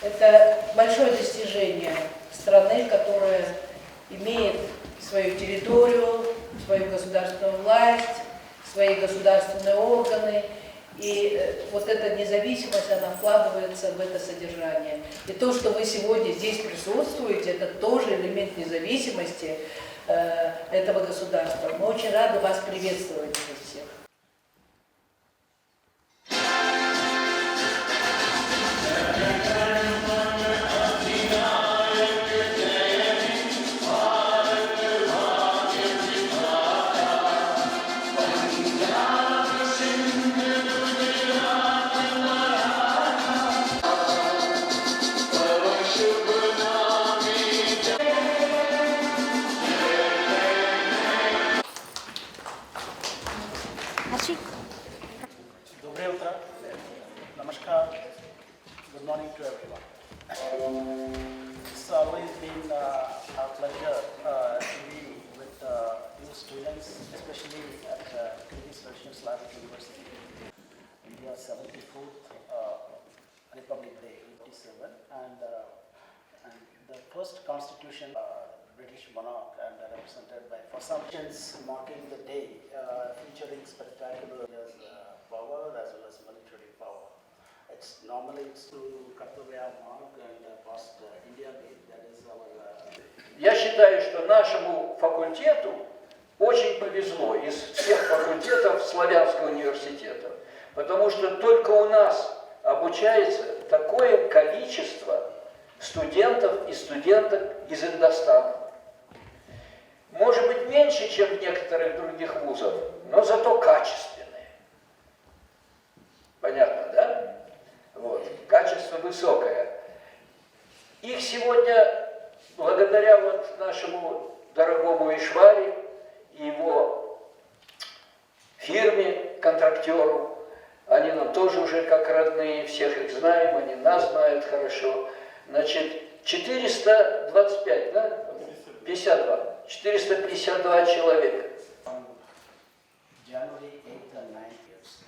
Это большое достижение страны, которая имеет свою территорию, свою государственную власть, свои государственные органы. И вот эта независимость, она вкладывается в это содержание. И то, что вы сегодня здесь присутствуете, это тоже элемент независимости этого государства. Мы очень рады вас приветствовать здесь всех. Доброе утро. Namaskar. Good morning to everyone. It's always been a pleasure to be with you students, especially at Kyrgyz Russian Slavic University. India's 74th Republic Day, 87, and the first constitution, British monarch, and represented by assumptions marking the day, featuring spectacular power as well as military power. It's to Kartavya Mark and past India Gate. That is our. Я считаю, что нашему факультету очень повезло из всех факультетов Славянского университета, потому что только у нас обучается такое количество студентов и студенток из Индостана. Может быть, меньше, чем в некоторых других вузах, но зато качественные. Понятно, да? Вот. Качество высокое. Их сегодня, благодаря вот нашему дорогому Ишвари и его фирме, контрактеру, они нам тоже уже как родные, всех их знаем, они нас знают хорошо. Значит, 425, да? 52. 452 человека. January 8th and 9th years.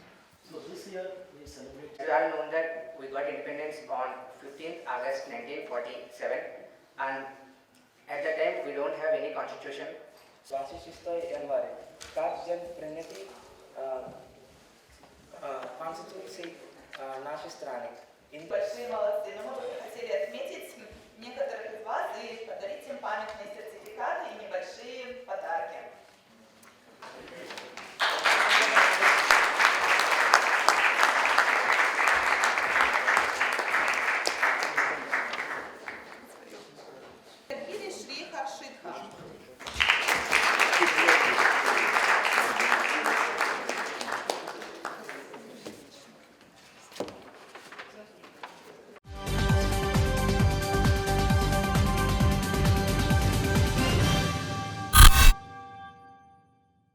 So this year we celebrate. It is all known that we got independence on 15th August 1947, and at that time we don't have any constitution. 26 января. Как день принятия Конституции нашей страны. Большие молодцы, но мы бы хотели отметить некоторых из вас и подарить им памятные сертификаты и небольшие подарки.